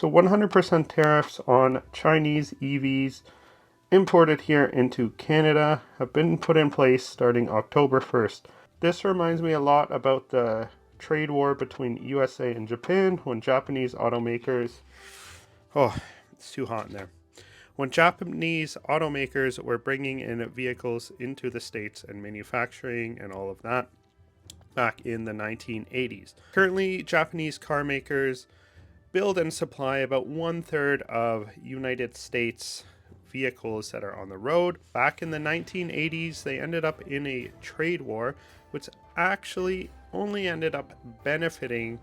So 100% tariffs on Chinese EVs imported here into Canada have been put in place starting October 1st. This reminds me a lot about the trade war between USA and Japan when Japanese automakers. Oh, it's too hot in there. When Japanese automakers were bringing in vehicles into the States and manufacturing and all of that back in the 1980s. Currently, Japanese car makers build and supply about 1/3 of United States vehicles that are on the road. Back in the 1980s, they ended up in a trade war, which actually only ended up benefiting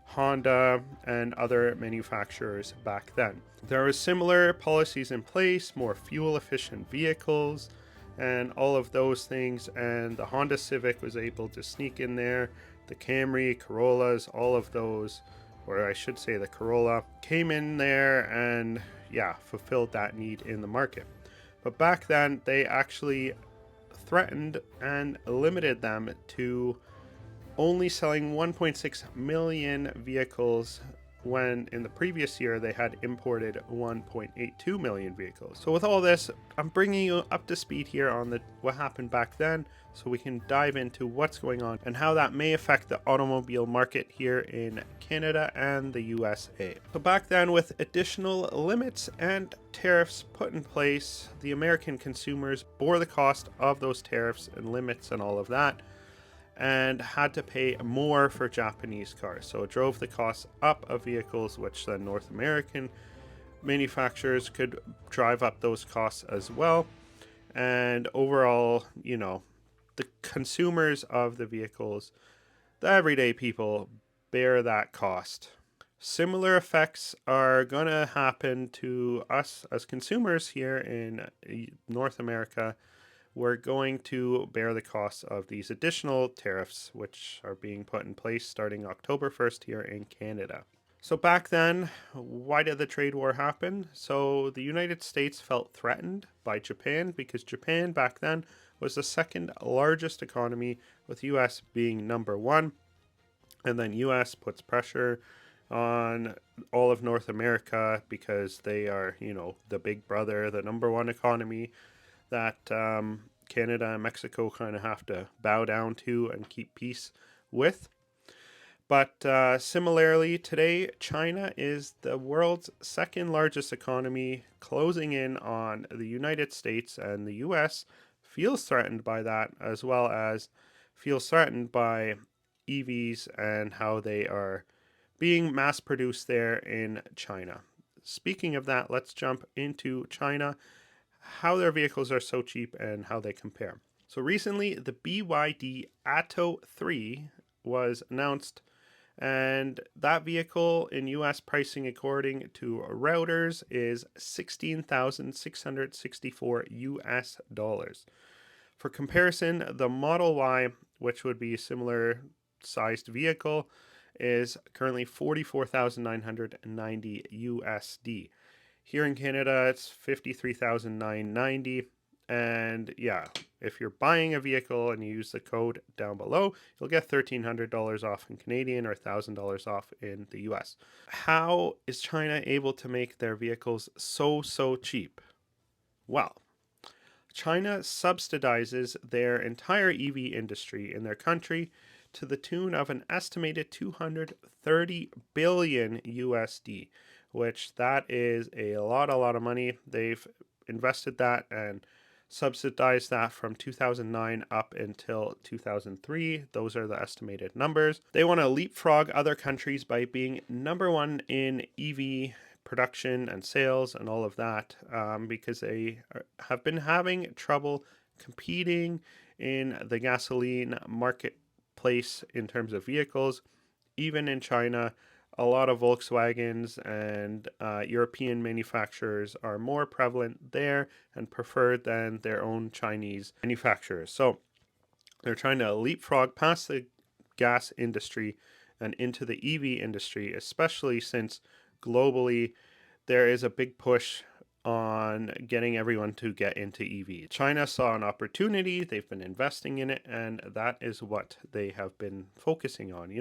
Honda and other manufacturers back then. There were similar policies in place, more fuel efficient vehicles, and all of those things. And the Honda Civic was able to sneak in there. The Camry, Corollas, all of those, or I should say the Corolla, came in there and fulfilled that need in the market. But back then, they actually threatened and limited them to only selling 1.6 million vehicles when in the previous year they had imported 1.82 million vehicles. So with all this, I'm bringing you up to speed here on what happened back then so we can dive into what's going on and how that may affect the automobile market here in Canada and the USA. So back then, with additional limits and tariffs put in place, the American consumers bore the cost of those tariffs and limits and all of that, and had to pay more for Japanese cars. So it drove the costs up of vehicles, which then North American manufacturers could drive up those costs as well. And overall, the consumers of the vehicles, the everyday people, bear that cost. Similar effects are going to happen to us as consumers here in North America. We're going to bear the costs of these additional tariffs, which are being put in place starting October 1st here in Canada. So back then, why did the trade war happen? So the United States felt threatened by Japan because Japan back then was the second largest economy, with US being number one. And then US puts pressure on all of North America because they are, the big brother, the number one economy that Canada and Mexico kind of have to bow down to and keep peace with. But similarly, today, China is the world's second largest economy, closing in on the United States, and the US feels threatened by that, as well as feels threatened by EVs and how they are being mass produced there in China. Speaking of that, let's jump into China, how their vehicles are so cheap and how they compare. So recently, the BYD Atto 3 was announced, and that vehicle in US pricing according to Reuters is $16,664 US dollars. For comparison, the Model Y, which would be a similar sized vehicle, is currently $44,990 USD. Here in Canada, it's $53,990. And if you're buying a vehicle and you use the code down below, you'll get $1,300 off in Canadian or $1,000 off in the US. How is China able to make their vehicles so cheap? Well, China subsidizes their entire EV industry in their country to the tune of an estimated 230 billion USD, which that is a lot of money. They've invested that and subsidized that from 2009 up until 2003. Those are the estimated numbers. They want to leapfrog other countries by being number one in EV production and sales and all of that, because they have been having trouble competing in the gasoline marketplace in terms of vehicles. Even in China, a lot of Volkswagens and European manufacturers are more prevalent there and preferred than their own Chinese manufacturers. So they're trying to leapfrog past the gas industry and into the EV industry, especially since globally there is a big push on getting everyone to get into EV. China saw an opportunity, they've been investing in it, and that is what they have been focusing on.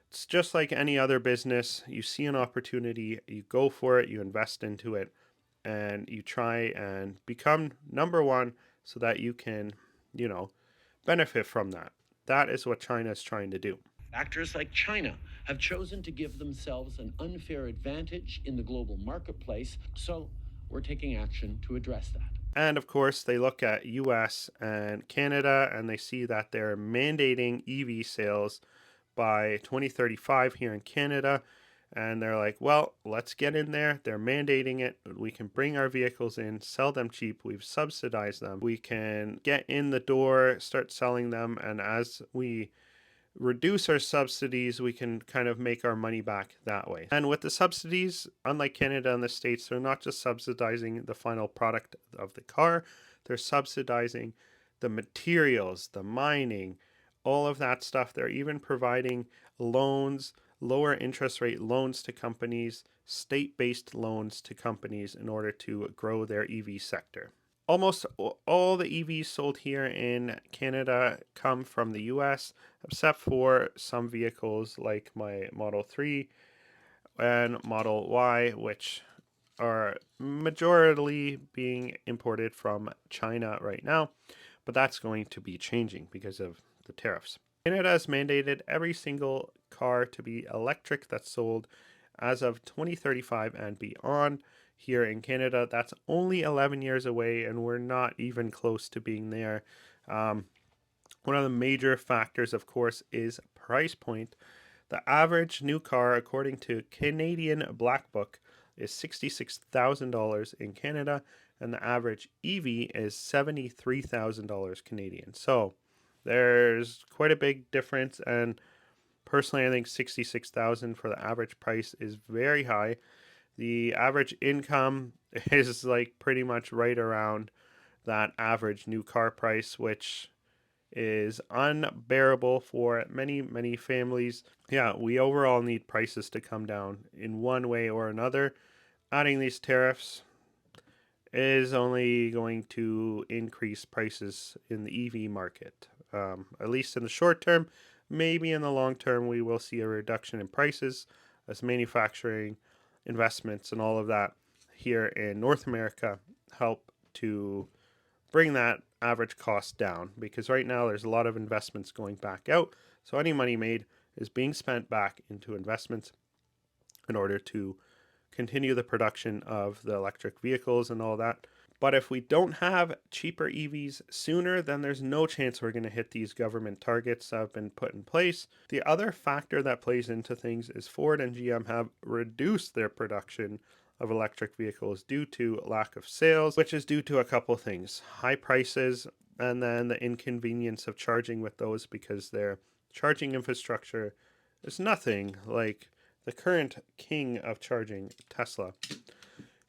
It's just like any other business. You see an opportunity, you go for it, you invest into it, and you try and become number one so that you can, you know, benefit from that. That is what China is trying to do. Actors like China have chosen to give themselves an unfair advantage in the global marketplace, so we're taking action to address that. And of course, they look at US and Canada and they see that they're mandating EV sales by 2035 here in Canada. And they're like, well, let's get in there. They're mandating it. We can bring our vehicles in, sell them cheap. We've subsidized them. We can get in the door, start selling them. And as we reduce our subsidies, we can kind of make our money back that way. And with the subsidies, unlike Canada and the States, they're not just subsidizing the final product of the car, they're subsidizing the materials, the mining, all of that stuff. They're even providing loans, lower interest rate loans to companies, state based loans to companies in order to grow their EV sector. Almost all the EVs sold here in Canada come from the US, except for some vehicles like my Model 3 and Model Y, which are majorly being imported from China right now. But that's going to be changing because of the tariffs. Canada has mandated every single car to be electric that's sold as of 2035 and beyond. Here in Canada, that's only 11 years away, and we're not even close to being there. One of the major factors, of course, is price point. The average new car, according to Canadian Black Book, is $66,000 in Canada, and the average EV is $73,000 Canadian. So there's quite a big difference, and personally, I think 66,000 for the average price is very high. The average income is like pretty much right around that average new car price, which is unbearable for many, many families. Yeah, we overall need prices to come down in one way or another. Adding these tariffs is only going to increase prices in the EV market, at least in the short term. Maybe in the long term, we will see a reduction in prices as manufacturing investments and all of that here in North America help to bring that average cost down, because right now there's a lot of investments going back out. So any money made is being spent back into investments in order to continue the production of the electric vehicles and all that. But if we don't have cheaper EVs sooner, then there's no chance we're going to hit these government targets that have been put in place. The other factor that plays into things is Ford and GM have reduced their production of electric vehicles due to lack of sales, which is due to a couple things: high prices, and then the inconvenience of charging with those because their charging infrastructure is nothing like the current king of charging, Tesla,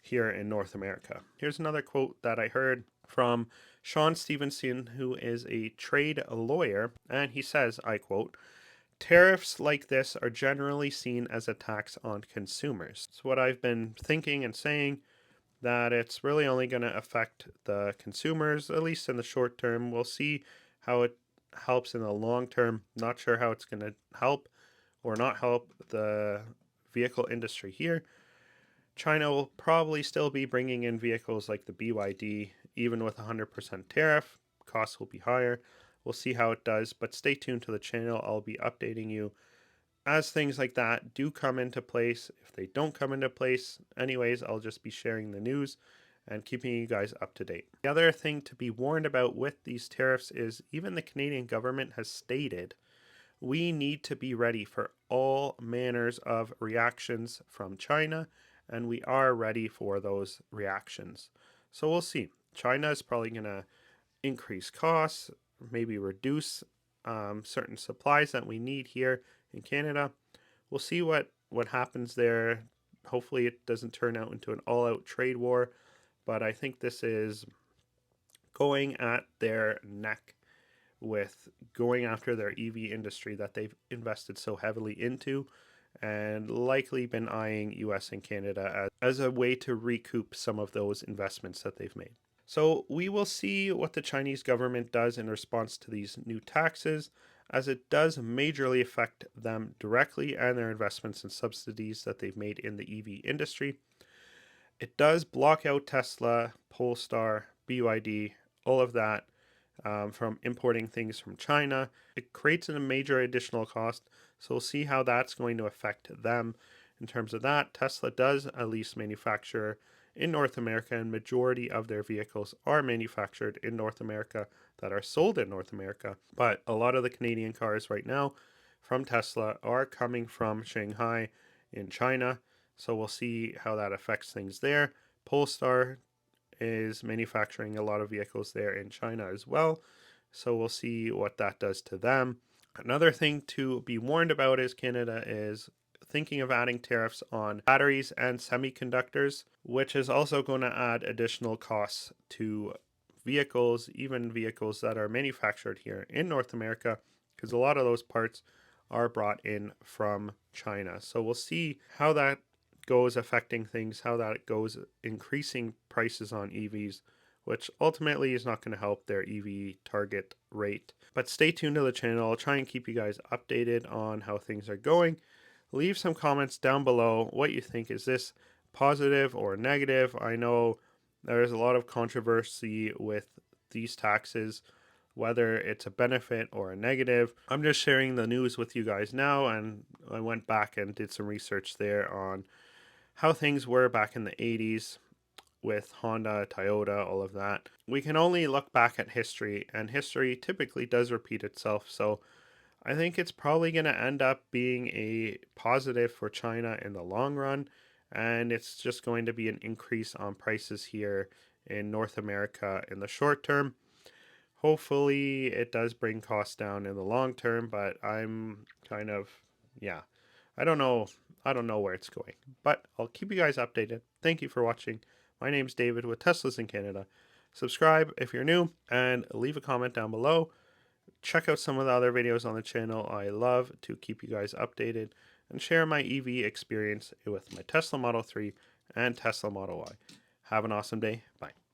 here in North America. Here's another quote that I heard from Sean Stevenson, who is a trade lawyer, and he says, I quote, "Tariffs like this are generally seen as a tax on consumers." It's what I've been thinking and saying, that it's really only going to affect the consumers, at least in the short term. We'll see how it helps in the long term. Not sure how it's going to help or not help the vehicle industry here. China will probably still be bringing in vehicles like the BYD, even with 100% tariff. Costs will be higher. We'll see how it does, but stay tuned to the channel. I'll be updating you as things like that do come into place. If they don't come into place, anyways, I'll just be sharing the news and keeping you guys up to date. The other thing to be warned about with these tariffs is even the Canadian government has stated we need to be ready for all manners of reactions from China, and we are ready for those reactions. So we'll see. China is probably going to increase costs, maybe reduce certain supplies that we need here in Canada. We'll see what happens there. Hopefully, it doesn't turn out into an all-out trade war, but I think this is going at their neck with going after their EV industry that they've invested so heavily into, and likely been eyeing US and Canada as a way to recoup some of those investments that they've made. So we will see what the Chinese government does in response to these new taxes. as it does majorly affect them directly and their investments and subsidies that they've made in the EV industry. It does block out Tesla, Polestar, BYD, all of that from importing things from China. It creates a major additional cost, so we'll see how that's going to affect them. In terms of that, Tesla does at least manufacture in North America, and majority of their vehicles are manufactured in North America that are sold in North America. But a lot of the Canadian cars right now from Tesla are coming from Shanghai in China, so we'll see how that affects things there. Polestar is manufacturing a lot of vehicles there in China as well, so we'll see what that does to them. Another thing to be warned about is Canada is thinking of adding tariffs on batteries and semiconductors, which is also going to add additional costs to vehicles, even vehicles that are manufactured here in North America, because a lot of those parts are brought in from China. So we'll see how that goes affecting things, how that goes increasing prices on EVs, which ultimately is not going to help their EV target rate. But stay tuned to the channel. I'll try and keep you guys updated on how things are going. Leave some comments down below what you think. Is this positive or negative? I know there's a lot of controversy with these taxes, whether it's a benefit or a negative. I'm just sharing the news with you guys now, and I went back and did some research there on how things were back in the 80s with Honda, Toyota, all of that. We can only look back at history, and history typically does repeat itself. So I think it's probably going to end up being a positive for China in the long run, and it's just going to be an increase on prices here in North America in the short term. Hopefully, it does bring costs down in the long term, but I'm kind of, yeah, I don't know. I don't know where it's going, but I'll keep you guys updated. Thank you for watching. My name's David with Teslas in Canada. Subscribe if you're new and leave a comment down below. Check out some of the other videos on the channel. I love to keep you guys updated and share my EV experience with my Tesla Model 3 and Tesla Model Y. Have an awesome day. Bye.